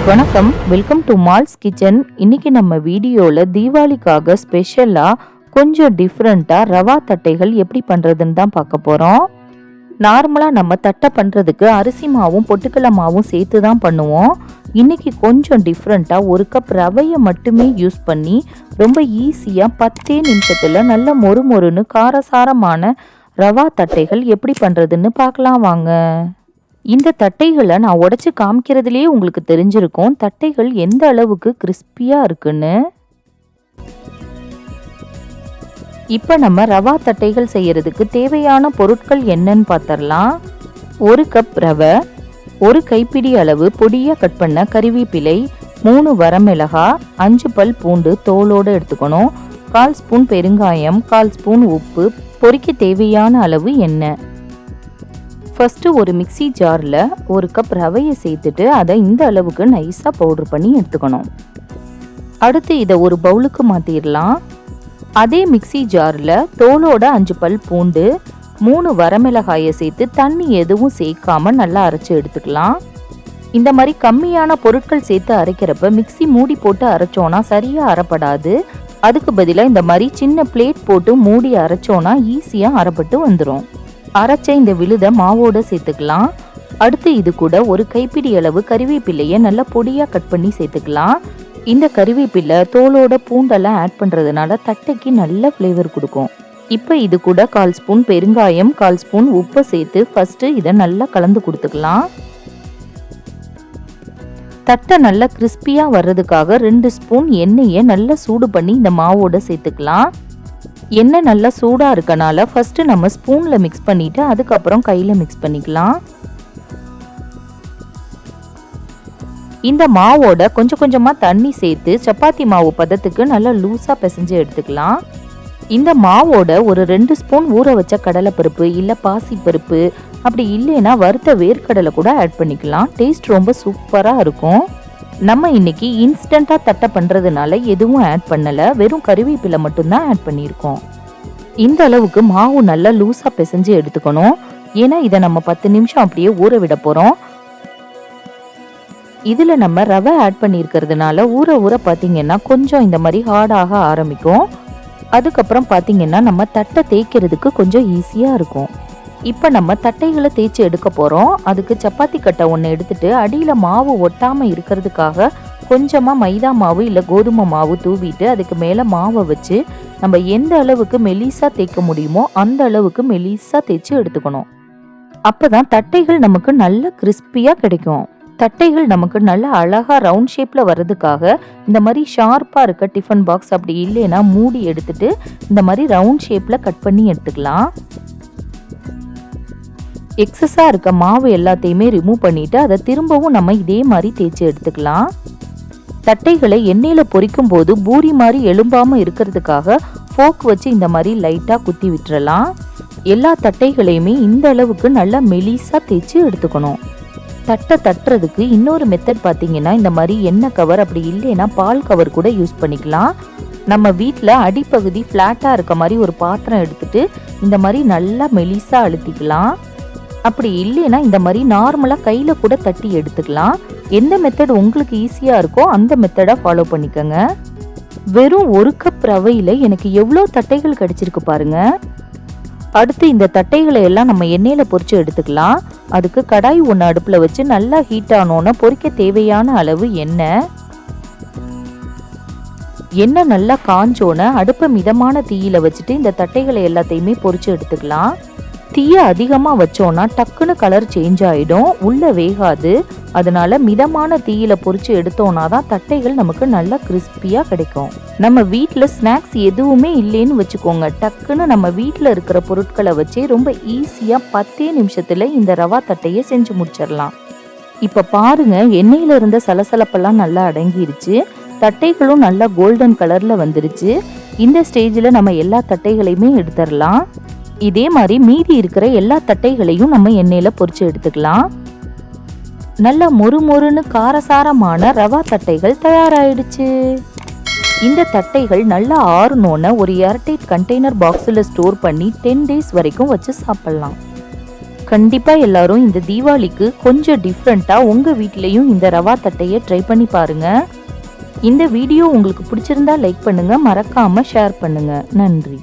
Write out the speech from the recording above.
வணக்கம், welcome to malls kitchen. இன்னைக்கு நம்ம வீடியோவில் தீபாவளிக்காக ஸ்பெஷலாக கொஞ்சம் டிஃப்ரெண்ட்டாக ரவா தட்டைகள் எப்படி பண்ணுறதுன்னு தான் பார்க்க போகிறோம். நார்மலாக நம்ம தட்டை பண்ணுறதுக்கு அரிசி மாவும் பொட்டுக்கடலை மாவும் சேர்த்து தான் பண்ணுவோம். இன்னைக்கு கொஞ்சம் டிஃப்ரெண்ட்டாக ஒரு கப் ரவையை மட்டுமே யூஸ் பண்ணி ரொம்ப ஈஸியாக 10 நிமிஷத்தில் நல்ல மொறுமொறுன்னு காரசாரமான ரவா தட்டைகள் எப்படி பண்ணுறதுன்னு பார்க்கலாம் வாங்க. இந்த தட்டைகளை நான் உடைச்சு காமிக்கிறதுலேயே உங்களுக்கு தெரிஞ்சிருக்கும் தட்டைகள் எந்த அளவுக்கு கிறிஸ்பியாக இருக்குன்னு. இப்போ நம்ம ரவா தட்டைகள் செய்யறதுக்கு தேவையான பொருட்கள் என்னன்னு பார்த்தரலாம். 1 கப் ரவை, 1 கைப்பிடி அளவு பொடியாக கட் பண்ண கறிவேப்பிலை, 3 வரமிளகாய், 5 பல் பூண்டு தோலோடு எடுத்துக்கணும், 1/4 ஸ்பூன் பெருங்காயம், 1/4 ஸ்பூன் உப்பு, பொரிக்க தேவையான அளவு எண்ணெய். ஃபஸ்ட்டு ஒரு மிக்சி ஜாரில் 1 கப் ரவையை சேர்த்துட்டு அதை இந்த அளவுக்கு நைஸாக பவுட்ரு பண்ணி எடுத்துக்கணும். அடுத்து இதை ஒரு பவுலுக்கு மாற்றிடலாம். அதே மிக்சி ஜாரில் தோலோட 5 பல் பூண்டு, 3 வரமிளகாயை சேர்த்து தண்ணி எதுவும் சேர்க்காம நல்லா அரைச்சி எடுத்துக்கலாம். இந்த மாதிரி கம்மியான பொருட்கள் சேர்த்து அரைக்கிறப்ப மிக்சி மூடி போட்டு அரைச்சோன்னா சரியாக அரைப்படாது. அதுக்கு பதிலாக இந்த மாதிரி சின்ன பிளேட் போட்டு மூடி அரைச்சோன்னா ஈஸியாக அரைப்பட்டு வந்துடும். அரைச்ச இந்த விழுதை மாவோட சேர்த்துக்கலாம். அடுத்து இது கூட 1 கைப்பிடி அளவு கறிவேப்பிலையை நல்லா பொடியாக கட் பண்ணி சேர்த்துக்கலாம். இந்த கறிவேப்பிலை தோலோட பூண்டெல்லாம் ஆட் பண்ணுறதுனால தட்டைக்கு நல்ல ஃப்ளேவர் கொடுக்கும். இப்போ இது கூட 1/4 ஸ்பூன் பெருங்காயம், 1/4 ஸ்பூன் உப்பை சேர்த்து ஃபஸ்ட்டு இதை நல்லா கலந்து கொடுத்துக்கலாம். தட்டை நல்லா கிறிஸ்பியாக வர்றதுக்காக 2 ஸ்பூன் எண்ணெயை நல்லா சூடு பண்ணி இந்த மாவோட சேர்த்துக்கலாம். எண்ணெய் நல்லா சூடாக இருக்கனால ஃபஸ்ட்டு நம்ம ஸ்பூனில் மிக்ஸ் பண்ணிவிட்டு அதுக்கப்புறம் கையில் மிக்ஸ் பண்ணிக்கலாம். இந்த மாவோட கொஞ்சம் கொஞ்சமாக தண்ணி சேர்த்து சப்பாத்தி மாவு பதத்துக்கு நல்லா லூஸாக பிசைஞ்சு எடுத்துக்கலாம். இந்த மாவோட ஒரு 2 ஸ்பூன் ஊற வச்ச கடலைப்பருப்பு இல்லை பாசிப்பருப்பு, அப்படி இல்லைன்னா வறுத்த வேர்க்கடலை கூட ஆட் பண்ணிக்கலாம். டேஸ்ட் ரொம்ப சூப்பராக இருக்கும். நம்ம இன்னைக்கு இன்ஸ்டண்ட்டாக தட்டை பண்ணுறதுனால எதுவும் ஆட் பண்ணலை, வெறும் கறிவேப்பிலை மட்டும்தான் ஆட் பண்ணியிருக்கோம். இந்த அளவுக்கு மாவு நல்லா லூஸாக பிசைஞ்சு எடுத்துக்கணும். ஏன்னா இதை நம்ம 10 நிமிஷம் அப்படியே ஊற விட போகிறோம். இதில் நம்ம ரவை ஆட் பண்ணியிருக்கிறதுனால ஊற ஊற பார்த்திங்கன்னா கொஞ்சம் இந்த மாதிரி ஹார்டாக ஆரம்பிக்கும். அதுக்கப்புறம் பார்த்திங்கன்னா நம்ம தட்டை தேய்க்கிறதுக்கு கொஞ்சம் ஈஸியாக இருக்கும். இப்போ நம்ம தட்டைகளை தேய்ச்சி எடுக்க போகிறோம். அதுக்கு சப்பாத்தி கட்டை ஒன்று எடுத்துட்டு அடியில் மாவு ஒட்டாமல் இருக்கிறதுக்காக கொஞ்சமாக மைதா மாவு இல்லை கோதுமை மாவு தூவிட்டு அதுக்கு மேலே மாவை வச்சு நம்ம எந்த அளவுக்கு மெலிசாக தேய்க்க முடியுமோ அந்த அளவுக்கு மெலிசாக தேய்ச்சி எடுத்துக்கணும். அப்போ தான் தட்டைகள் நமக்கு நல்ல கிறிஸ்பியாக கிடைக்கும். தட்டைகள் நமக்கு நல்ல அழகாக ரவுண்ட் ஷேப்பில் வர்றதுக்காக இந்த மாதிரி ஷார்ப்பாக இருக்க டிஃபன் பாக்ஸ் அப்படி இல்லைன்னா மூடி எடுத்துட்டு இந்த மாதிரி ரவுண்ட் ஷேப்பில் கட் பண்ணி எடுத்துக்கலாம். எக்ஸஸாக இருக்க மாவு எல்லாத்தையுமே ரிமூவ் பண்ணிவிட்டு அதை திரும்பவும் நம்ம இதே மாதிரி தேய்ச்சி எடுத்துக்கலாம். தட்டைகளை எண்ணெயில் பொரிக்கும் போது பூரி மாதிரி எழும்பாமல் இருக்கிறதுக்காக ஃபோக் வச்சு இந்த மாதிரி லைட்டாக குத்தி விட்டுறலாம். எல்லா தட்டைகளையுமே இந்த அளவுக்கு நல்லா மெலிசாக தேய்ச்சி எடுத்துக்கணும். தட்டை தட்டுறதுக்கு இன்னொரு மெத்தட் பார்த்தீங்கன்னா இந்த மாதிரி எண்ணெய் கவர் அப்படி இல்லைன்னா பால் கவர் கூட யூஸ் பண்ணிக்கலாம். நம்ம வீட்டில் அடிப்பகுதி ஃப்ளாட்டாக இருக்க மாதிரி ஒரு பாத்திரம் எடுத்துட்டு இந்த மாதிரி நல்லா மெலிசாக அழுத்திக்கலாம். அப்படி இல்லைன்னா இந்த மாதிரி நார்மலாக கையில் கூட தட்டி எடுத்துக்கலாம். எந்த மெத்தட் உங்களுக்கு ஈஸியாக இருக்கோ அந்த மெத்தடை ஃபாலோ பண்ணிக்கோங்க. வெறும் 1 கப் ரவையில் எனக்கு எவ்வளோ தட்டைகள் கிடைச்சிருக்கு பாருங்க. அடுத்து இந்த தட்டைகளை எல்லாம் நம்ம எண்ணெயில் பொரிச்சு எடுத்துக்கலாம். அதுக்கு கடாய் ஒன்று அடுப்பில் வச்சு நல்லா ஹீட் ஆனோன்னா பொரிக்க தேவையான அளவு எண்ணெய் நல்லா காஞ்சோன்னு அடுப்பை மிதமான தீயில வச்சுட்டு இந்த தட்டைகளை எல்லாத்தையுமே பொரிச்சு எடுத்துக்கலாம். தீயை அதிகமாக வச்சோன்னா டக்குன்னு கலர் சேஞ்ச் ஆகிடும், உள்ளே வேகாது. அதனால மிதமான தீயில பொரிச்சு எடுத்தோன்னா தான் தட்டைகள் நமக்கு நல்லா கிறிஸ்பியாக கிடைக்கும். நம்ம வீட்டில் ஸ்நாக்ஸ் எதுவுமே இல்லைன்னு வச்சுக்கோங்க, டக்குன்னு நம்ம வீட்டில் இருக்கிற பொருட்களை வச்சு ரொம்ப ஈஸியாக 10 நிமிஷத்தில் இந்த ரவா தட்டையை செஞ்சு முடிச்சிடலாம். இப்போ பாருங்க, எண்ணெயில் இருந்த சலசலப்பெல்லாம் நல்லா அடங்கிருச்சு. தட்டைகளும் நல்லா கோல்டன் கலரில் வந்துருச்சு. இந்த ஸ்டேஜில் நம்ம எல்லா தட்டைகளையுமே எடுத்துடலாம். இதே மாதிரி மீதி இருக்கிற எல்லா தட்டைகளையும் நம்ம எண்ணெயில் பொரிச்சு எடுத்துக்கலாம். நல்லா மொறுமொறுன்னு காரசாரமான ரவா தட்டைகள் தயாராயிடுச்சு. இந்த தட்டைகள் நல்லா ஆறணுன்னு ஒரு ஏர்டைட் கண்டெய்னர் பாக்ஸில் ஸ்டோர் பண்ணி 10 டேஸ் வரைக்கும் வச்சு சாப்பிடலாம். கண்டிப்பா எல்லாரும் இந்த தீபாவளிக்கு கொஞ்சம் டிஃப்ரெண்டா உங்க வீட்லயும் இந்த ரவா தட்டையை ட்ரை பண்ணி பாருங்க. இந்த வீடியோ உங்களுக்கு பிடிச்சிருந்தா லைக் பண்ணுங்க, மறக்காம ஷேர் பண்ணுங்க. நன்றி.